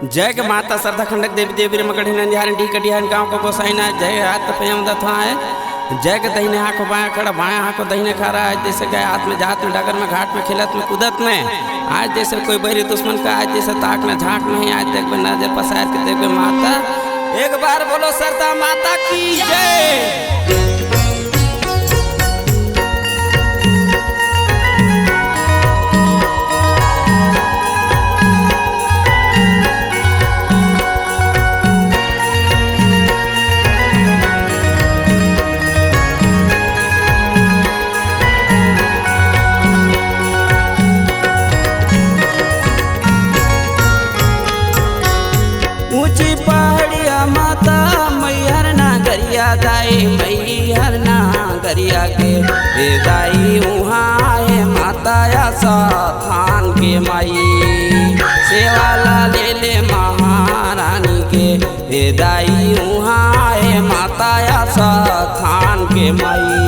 जय के माता श्रद्धा खंडक देवी देवी मकड़ी नंदिहारन डी कटिहारन गाँव को गोसाइना जय हाथ तपयम दथा है जय के दहीने हाथ को बाया खड़ा बाया हाथ को दहीने खा रहा है जैसे गए हाथ में जात में डगर में घाट में खिलत में कूदत में आज जैसे कोई बैरी दुश्मन का आज जैसे ताक में झाँक में ही आज देख में नजर पसार के देख में माता एक बार बोलो सरदा माता की जय। ऊंची पहाड़िया माता मैहर नागरिया दाई मैहर नागरिया के दाई उहाँ है माता या थान के माई सेवाला ले ले महारानी के दाई उहाँ है माता या थान के माई।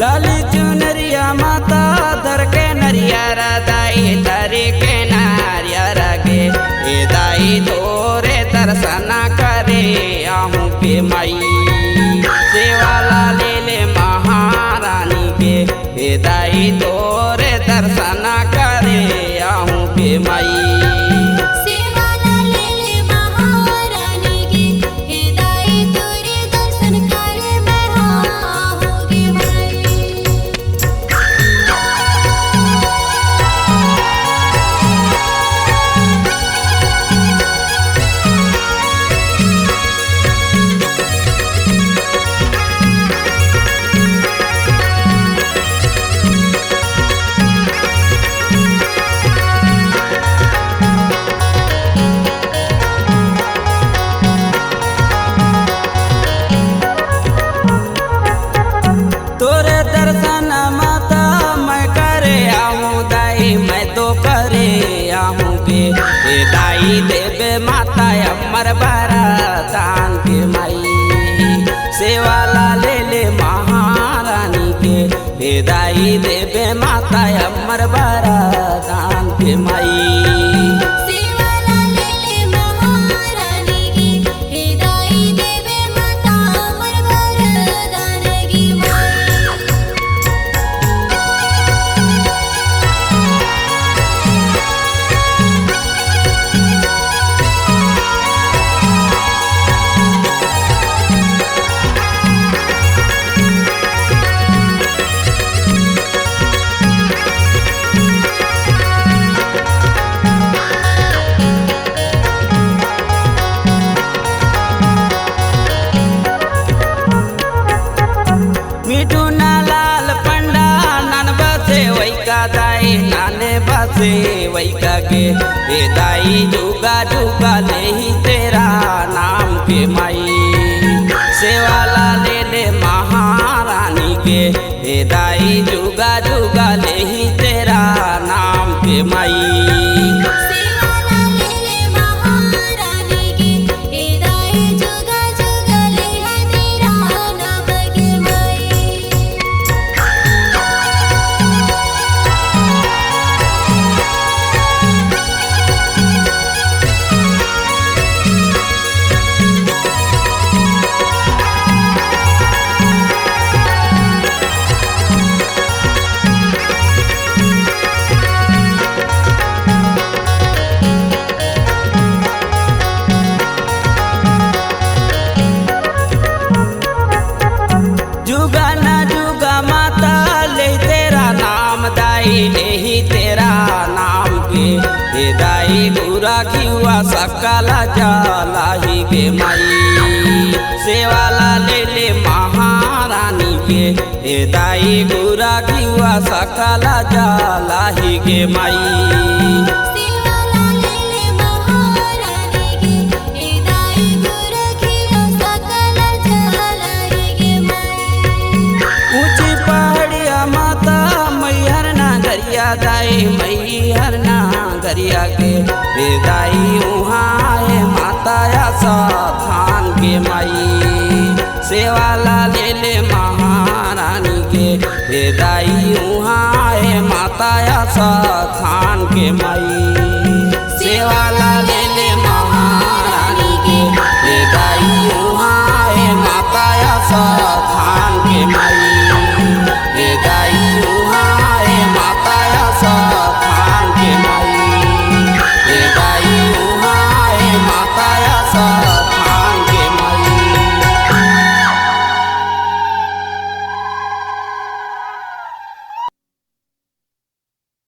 लाली चुनरिया माता दर के नरियारा दाई दरे के नारियारा के दाई तोरे दर्शना करे आहूँ के माई सेवाला ले ले महारानी के दाई तोरे दर्शना करे आहूँ के माई। तोरे दर्शन माता मैं करे आहूँ दाई मैं तो करे आहूँ के दाई देवे माता अमर बरदान के माई सेवाला ले ले महारानी के दाई देवे माता अमर बरदान के माई। मिठू ना लाल पंडा नन बसे वैका दाई नाने बसे वैका के दाई जुगा जुगा ले ही तेरा नाम के माई सेवाला ले ले महारानी के दाई जुगा जुगा ले ही तेरा नाम के माई। लेही तेरा नाम के हे दाई गुरा घिवा सकला जलाही गे माई सेवाला ले ले महारानी के हे दाई गुरा घिवा सकला जलाही गे माई दाई मैहर नागरिया के हे दाई उहाँ है माताया साथान के माई सेवाला ले ले महारानी के हे दाई उहाँ है माताया साथान के माई सेवाला